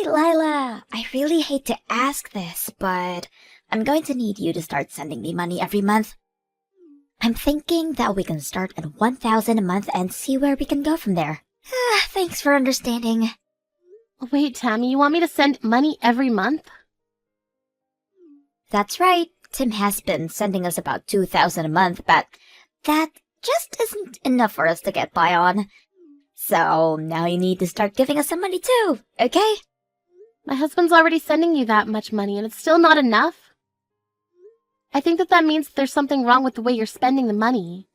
Lila, I really hate to ask this, but I'm going to need you to start sending me money every month. I'm thinking that we can start at 1,000 a month and see where we can go from there. Thanks for understanding. Wait, Tammy, you want me to send money every month? That's right. Tim has been sending us about 2,000 a month, but that just isn't enough for us to get by on. So now you need to start giving us some money too, okay? My husband's already sending you that much money, and it's still not enough. I think that means there's something wrong with the way you're spending the money.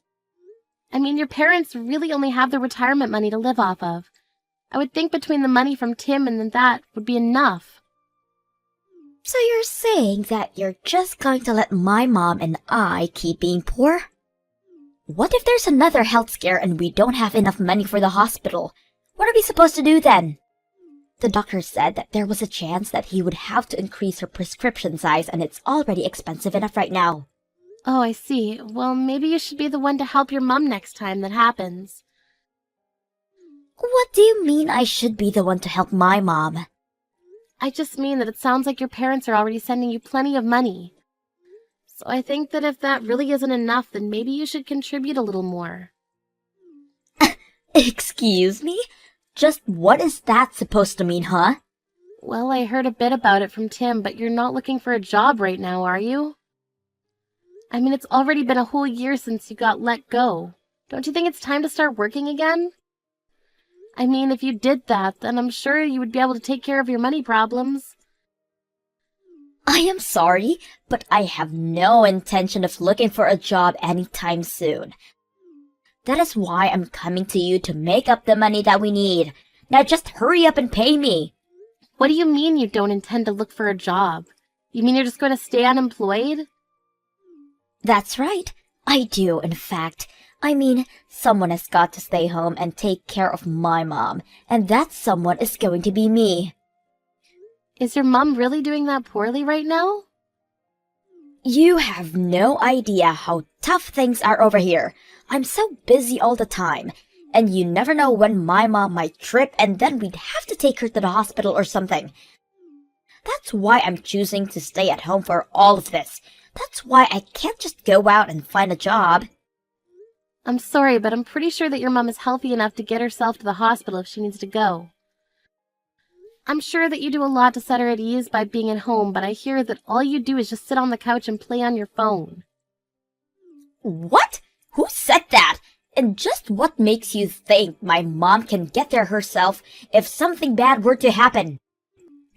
I mean, your parents really only have their retirement money to live off of. I would think between the money from Tim and that would be enough. So you're saying that you're just going to let my mom and I keep being poor? What if there's another health scare and we don't have enough money for the hospital? What are we supposed to do then? The doctor said that there was a chance that he would have to increase her prescription size, and it's already expensive enough right now. Oh, I see. Well, maybe you should be the one to help your mom next time that happens. What do you mean I should be the one to help my mom? I just mean that it sounds like your parents are already sending you plenty of money. So I think that if that really isn't enough, then maybe you should contribute a little more. Excuse me? Just what is that supposed to mean, huh? Well, I heard a bit about it from Tim, but you're not looking for a job right now, are you? I mean, it's already been a whole year since you got let go. Don't you think it's time to start working again? I mean, if you did that, then I'm sure you would be able to take care of your money problems. I am sorry, but I have no intention of looking for a job anytime soon. That is why I'm coming to you to make up the money that we need. Now just hurry up and pay me. What do you mean you don't intend to look for a job? You mean you're just going to stay unemployed? That's right. I do, in fact. I mean, someone has got to stay home and take care of my mom, and that someone is going to be me. Is your mom really doing that poorly right now? You have no idea how tough things are over here. I'm so busy all the time, and you never know when my mom might trip and then we'd have to take her to the hospital or something. That's why I'm choosing to stay at home for all of this. That's why I can't just go out and find a job. I'm sorry, but I'm pretty sure that your mom is healthy enough to get herself to the hospital if she needs to go. I'm sure that you do a lot to set her at ease by being at home, but I hear that all you do is just sit on the couch and play on your phone. What? Who said that? And just what makes you think my mom can get there herself if something bad were to happen?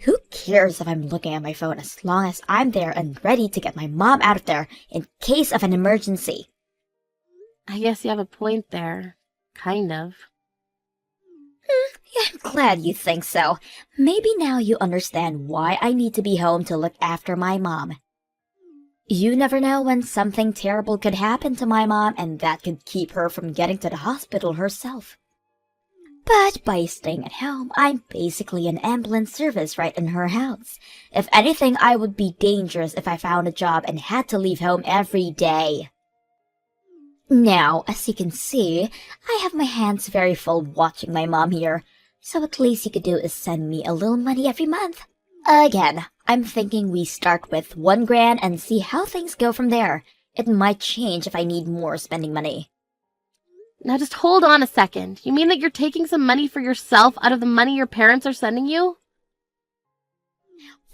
Who cares if I'm looking at my phone as long as I'm there and ready to get my mom out of there in case of an emergency? I guess you have a point there. Kind of. Yeah, I'm glad you think so. Maybe now you understand why I need to be home to look after my mom. You never know when something terrible could happen to my mom, and that could keep her from getting to the hospital herself. But by staying at home, I'm basically an ambulance service right in her house. If anything, I would be dangerous if I found a job and had to leave home every day. Now, as you can see, I have my hands very full watching my mom here, so at least you could do is send me a little money every month. Again, I'm thinking we start with 1 grand and see how things go from there. It might change if I need more spending money. Now just hold on a second. You mean that you're taking some money for yourself out of the money your parents are sending you?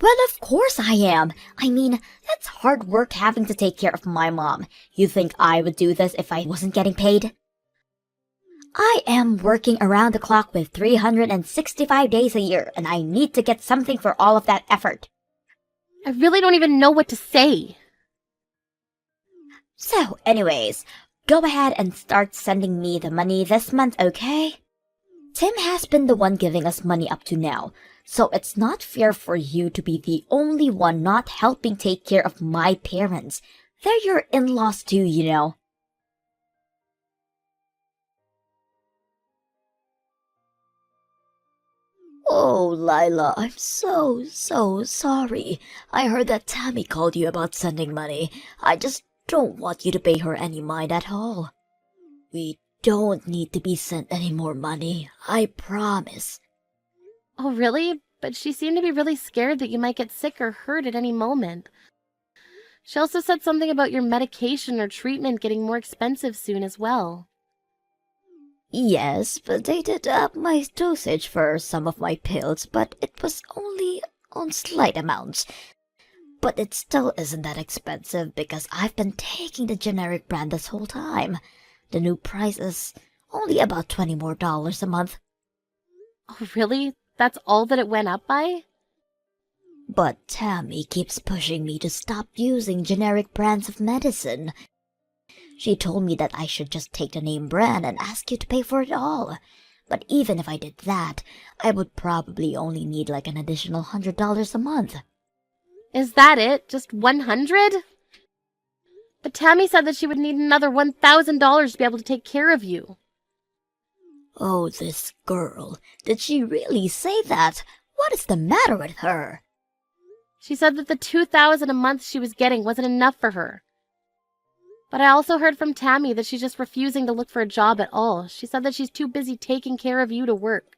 Well, of course I am. I mean, that's hard work having to take care of my mom. You think I would do this if I wasn't getting paid? I am working around the clock with 365 days a year, and I need to get something for all of that effort. I really don't even know what to say. So, anyways, go ahead and start sending me the money this month, okay? Tim has been the one giving us money up to now, so it's not fair for you to be the only one not helping take care of my parents. They're your in-laws too, you know. Oh, Lila, I'm so sorry. I heard that Tammy called you about sending money. I just don't want you to pay her any mind at all. We don't need to be sent any more money, I promise. Oh, really? but she seemed to be really scared that you might get sick or hurt at any moment. She also said something about your medication or treatment getting more expensive soon as well. Yes, but they did up my dosage for some of my pills, but it was only on slight amounts. But it still isn't that expensive because I've been taking the generic brand this whole time. The new price is only about $20 more a month. Oh, really? That's all that it went up by? But Tammy keeps pushing me to stop using generic brands of medicine. She told me that I should just take the name brand and ask you to pay for it all. But even if I did that, I would probably only need like an additional $100 a month. Is that it? Just 100? But Tammy said that she would need another $1,000 to be able to take care of you. Oh, this girl. Did she really say that? What is the matter with her? She said that the $2,000 a month she was getting wasn't enough for her. But I also heard from Tammy that she's just refusing to look for a job at all. She said that she's too busy taking care of you to work.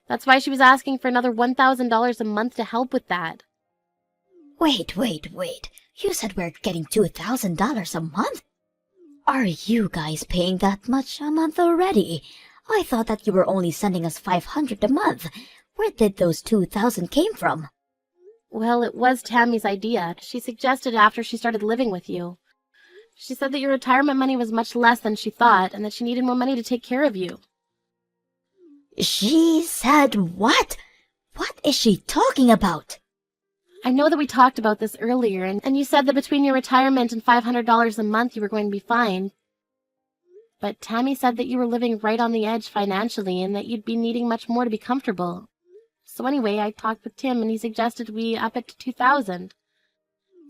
That's why she was asking for another $1,000 a month to help with that. Wait. You said we're getting $2,000 a month? Are you guys paying that much a month already? I thought that you were only sending us $500 a month. Where did those $2,000 came from? Well, it was Tammy's idea. She suggested it after she started living with you. She said that your retirement money was much less than she thought and that she needed more money to take care of you. She said what? What is she talking about? I know that we talked about this earlier, and you said that between your retirement and $500 a month you were going to be fine. But Tammy said that you were living right on the edge financially and that you'd be needing much more to be comfortable. So anyway, I talked with Tim and he suggested we up it to $2,000.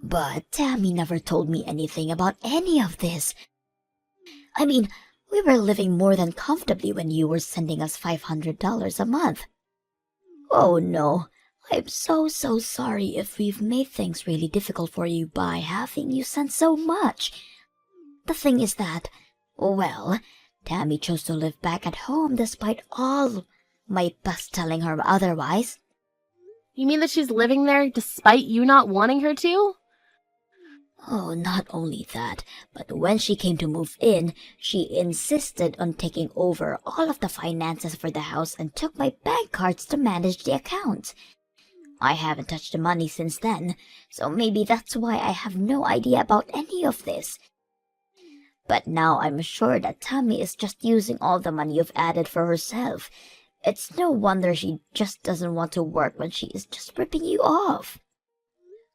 But Tammy never told me anything about any of this. I mean, we were living more than comfortably when you were sending us $500 a month. Oh no, I'm so sorry if we've made things really difficult for you by having you send so much. The thing is that, well, Tammy chose to live back at home despite all my best telling her otherwise. You mean that she's living there despite you not wanting her to? Oh, not only that, but when she came to move in, she insisted on taking over all of the finances for the house and took my bank cards to manage the accounts. I haven't touched the money since then, so maybe that's why I have no idea about any of this. But now I'm sure that Tammy is just using all the money you've added for herself. It's no wonder she just doesn't want to work when she is just ripping you off.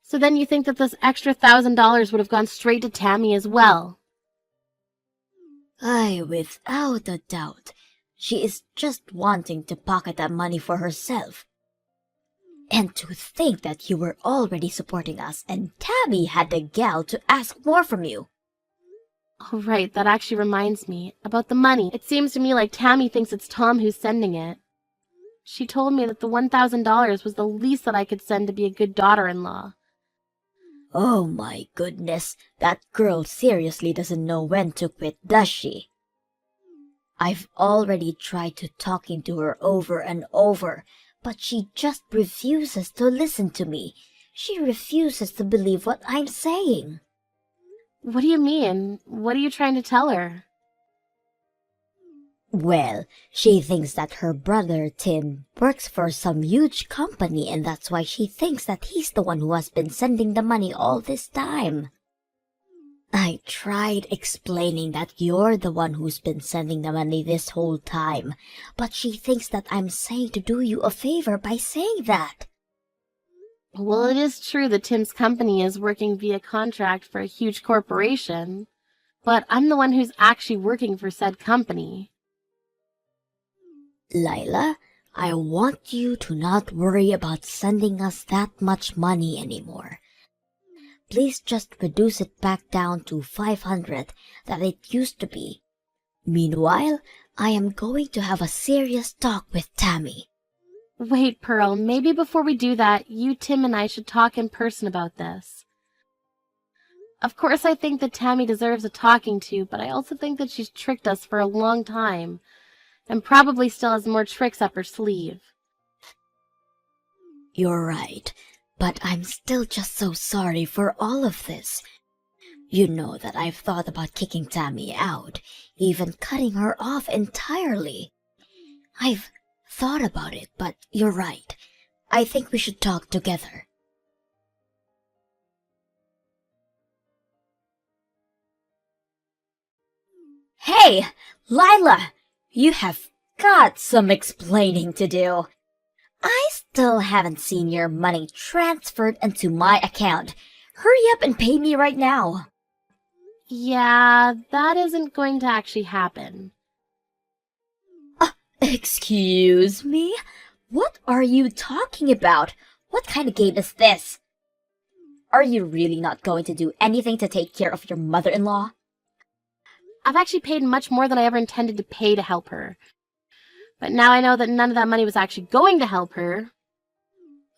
So then you think that this extra $1,000 would have gone straight to Tammy as well? Aye, without a doubt. She is just wanting to pocket that money for herself. And to think that you were already supporting us and Tammy had the gall to ask more from you. Oh, right, that actually reminds me. About the money, it seems to me like Tammy thinks it's Tom who's sending it. She told me that the $1,000 was the least that I could send to be a good daughter-in-law. Oh my goodness, that girl seriously doesn't know when to quit, does she? I've already tried to talking to her over and over, but she just refuses to listen to me. She refuses to believe what I'm saying. What do you mean? What are you trying to tell her? Well, she thinks that her brother Tim works for some huge company and that's why she thinks that he's the one who has been sending the money all this time. I tried explaining that you're the one who's been sending the money this whole time, but she thinks that I'm saying to do you a favor by saying that. Well, it is true that Tim's company is working via contract for a huge corporation, but I'm the one who's actually working for said company. Lila, I want you to not worry about sending us that much money anymore. Please just reduce it back down to 500 that it used to be. Meanwhile, I am going to have a serious talk with Tammy. Wait, Pearl, maybe before we do that, you, Tim, and I should talk in person about this. Of course, I think that Tammy deserves a talking to, but I also think that she's tricked us for a long time, and probably still has more tricks up her sleeve. You're right, but I'm still just so sorry for all of this. You know that I've thought about kicking Tammy out, even cutting her off entirely. I've thought about it, but you're right. I think we should talk together. Hey, Lila! You have got some explaining to do. I still haven't seen your money transferred into my account. Hurry up and pay me right now. Yeah, that isn't going to actually happen. Excuse me? What are you talking about? What kind of game is this? Are you really not going to do anything to take care of your mother-in-law? I've actually paid much more than I ever intended to pay to help her. But now I know that none of that money was actually going to help her.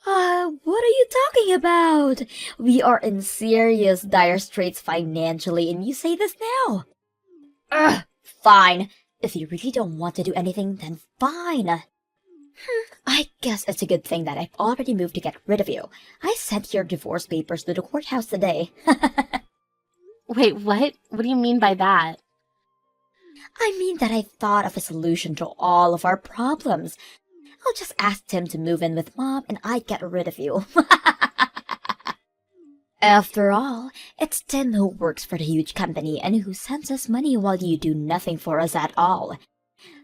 What are you talking about? We are in serious dire straits financially and you say this now? Fine. If you really don't want to do anything, then fine. I guess it's a good thing that I've already moved to get rid of you. I sent your divorce papers to the courthouse today. Wait, what? What do you mean by that? I mean that I thought of a solution to all of our problems. I'll just ask Tim to move in with Mom and I'd get rid of you. After all, it's Tim who works for the huge company and who sends us money while you do nothing for us at all.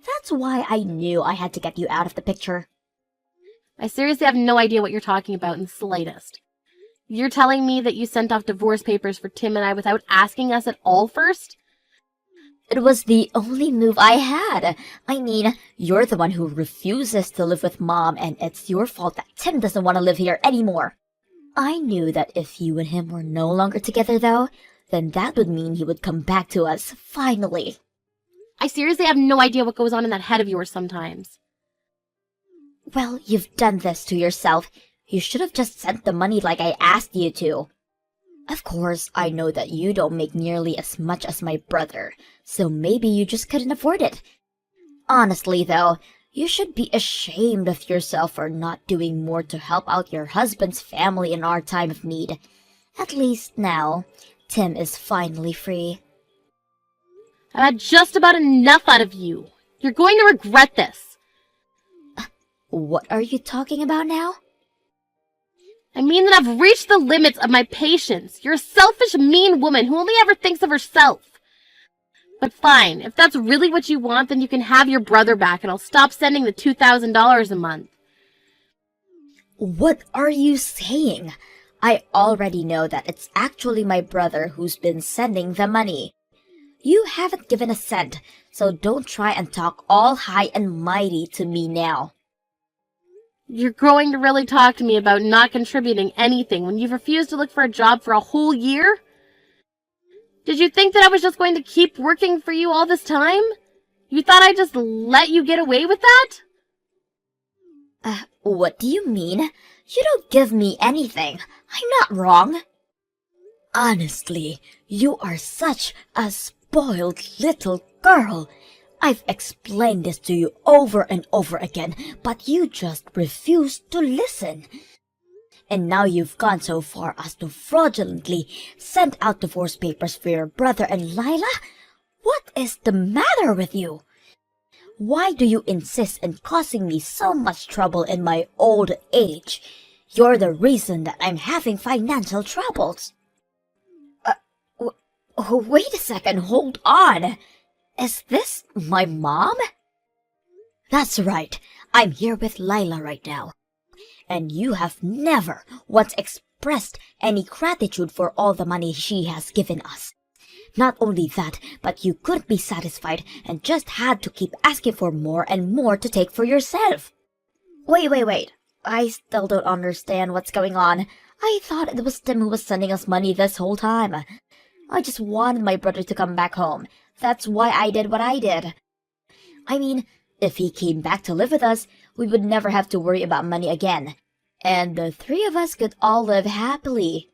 That's why I knew I had to get you out of the picture. I seriously have no idea what you're talking about in the slightest. You're telling me that you sent off divorce papers for Tim and I without asking us at all first? It was the only move I had. I mean, you're the one who refuses to live with Mom, and it's your fault that Tim doesn't want to live here anymore. I knew that if you and him were no longer together, though, then that would mean he would come back to us, finally. I seriously have no idea what goes on in that head of yours sometimes. Well, you've done this to yourself. You should have just sent the money like I asked you to. Of course, I know that you don't make nearly as much as my brother, so maybe you just couldn't afford it. Honestly, though, you should be ashamed of yourself for not doing more to help out your husband's family in our time of need. At least now, Tim is finally free. I've had just about enough out of you. You're going to regret this. What are you talking about now? I mean that I've reached the limits of my patience. You're a selfish, mean woman who only ever thinks of herself. But fine, if that's really what you want, then you can have your brother back and I'll stop sending the $2,000 a month. What are you saying? I already know that it's actually my brother who's been sending the money. You haven't given a cent, so don't try and talk all high and mighty to me now. You're going to really talk to me about not contributing anything when you've refused to look for a job for a whole year? Did you think that I was just going to keep working for you all this time? You thought I'd just let you get away with that? What do you mean? You don't give me anything. I'm not wrong. Honestly, you are such a spoiled little girl. I've explained this to you over and over again, but you just refuse to listen. And now you've gone so far as to fraudulently send out divorce papers for your brother and Lila? What is the matter with you? Why do you insist in causing me so much trouble in my old age? You're the reason that I'm having financial troubles. Wait a second, hold on. Is this my mom? That's right, I'm here with Lila right now. And you have never once expressed any gratitude for all the money she has given us. Not only that, but you couldn't be satisfied and just had to keep asking for more and more to take for yourself. Wait. I still don't understand what's going on. I thought it was Tim who was sending us money this whole time. I just wanted my brother to come back home. That's why I did what I did. I mean, if he came back to live with us, we would never have to worry about money again. And the three of us could all live happily.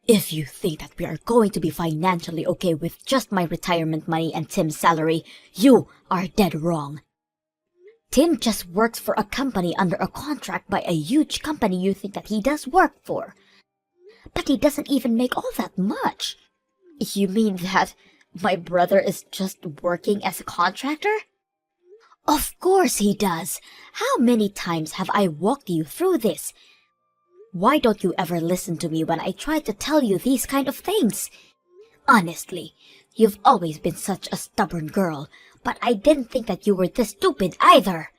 If you think that we are going to be financially okay with just my retirement money and Tim's salary, you are dead wrong. Tim just works for a company under a contract by a huge company you think that he does work for. But he doesn't even make all that much. You mean that my brother is just working as a contractor? Of course he does. How many times have I walked you through this? Why don't you ever listen to me when I try to tell you these kind of things? Honestly, you've always been such a stubborn girl, but I didn't think that you were this stupid either.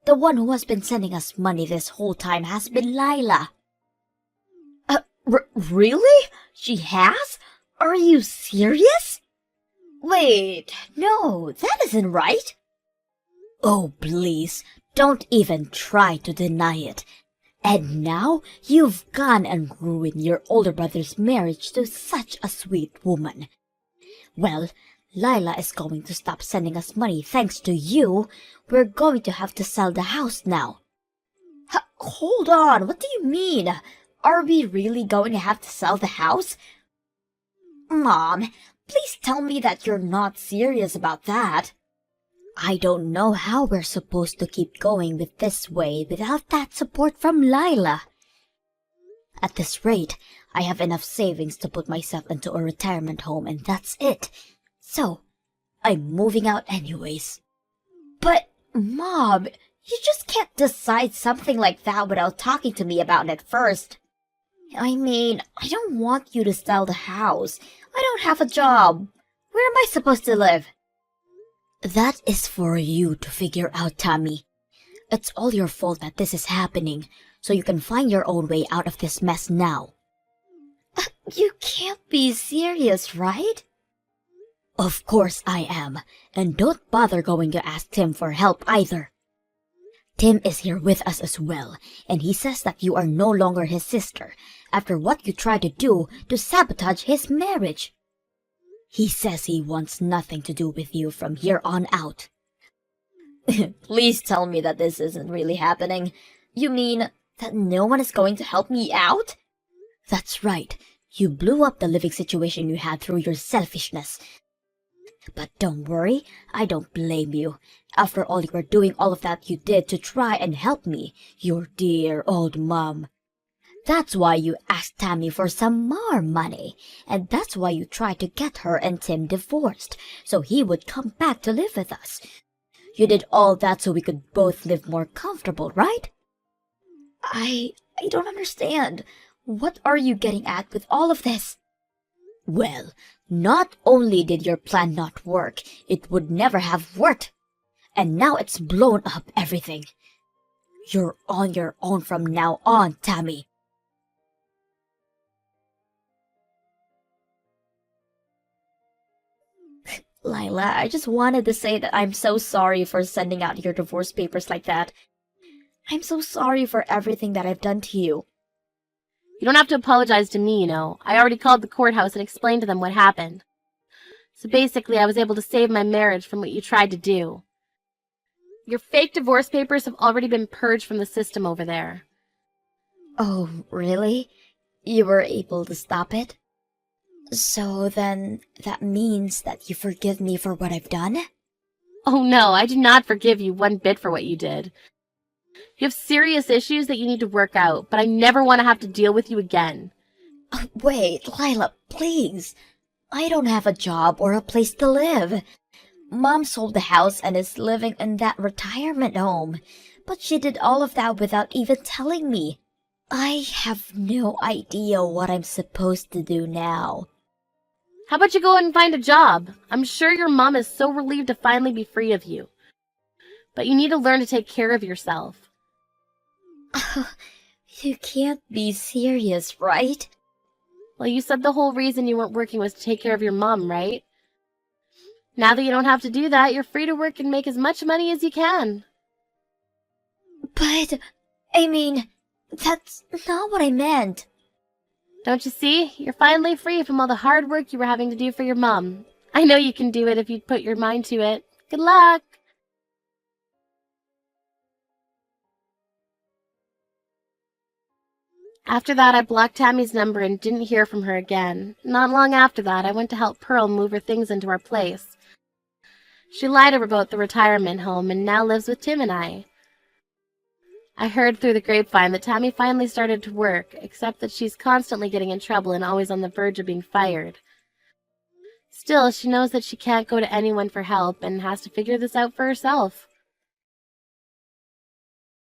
The one who has been sending us money this whole time has been Lila. Really? She has? Are you serious? Wait, no, that isn't right. Oh, please, don't even try to deny it. And now you've gone and ruined your older brother's marriage to such a sweet woman. Well, Lila is going to stop sending us money thanks to you. We're going to have to sell the house now. Hold on, what do you mean? Are we really going to have to sell the house? Mom, please tell me that you're not serious about that. I don't know how we're supposed to keep going with this way without that support from Lila. At this rate, I have enough savings to put myself into a retirement home and that's it. So, I'm moving out anyways. But, Mom, you just can't decide something like that without talking to me about it first. I mean, I don't want you to sell the house. I don't have a job. Where am I supposed to live? That is for you to figure out, Tammy. It's all your fault that this is happening, so you can find your own way out of this mess now. You can't be serious, right? Of course I am, and don't bother going to ask Tim for help either. Tim is here with us as well, and he says that you are no longer his sister after what you tried to do to sabotage his marriage. He says he wants nothing to do with you from here on out. Please tell me that this isn't really happening. You mean that no one is going to help me out? That's right. You blew up the living situation you had through your selfishness. But don't worry, I don't blame you. After all, you were doing all of that you did to try and help me, your dear old mom. That's why you asked Tammy for some more money, and that's why you tried to get her and Tim divorced, so he would come back to live with us. You did all that so we could both live more comfortable, right? I don't understand. What are you getting at with all of this? Well, not only did your plan not work, it would never have worked. And now it's blown up everything. You're on your own from now on, Tammy. Lila, I just wanted to say that I'm so sorry for sending out your divorce papers like that. I'm so sorry for everything that I've done to you. You don't have to apologize to me, you know. I already called the courthouse and explained to them what happened. So basically, I was able to save my marriage from what you tried to do. Your fake divorce papers have already been purged from the system over there. Oh, really? You were able to stop it? So then, that means that you forgive me for what I've done? Oh no, I do not forgive you one bit for what you did. You have serious issues that you need to work out, but I never want to have to deal with you again. Wait, Lila, please. I don't have a job or a place to live. Mom sold the house and is living in that retirement home, but she did all of that without even telling me. I have no idea what I'm supposed to do now. How about you go out and find a job? I'm sure your mom is so relieved to finally be free of you. But you need to learn to take care of yourself. You can't be serious, right? Well, you said the whole reason you weren't working was to take care of your mom, right? Now that you don't have to do that, you're free to work and make as much money as you can. But, I mean, that's not what I meant. Don't you see? You're finally free from all the hard work you were having to do for your mom. I know you can do it if you'd put your mind to it. Good luck! After that, I blocked Tammy's number and didn't hear from her again. Not long after that, I went to help Pearl move her things into our place. She lied about the retirement home and now lives with Tim and I. I heard through the grapevine that Tammy finally started to work, except that she's constantly getting in trouble and always on the verge of being fired. Still, she knows that she can't go to anyone for help and has to figure this out for herself.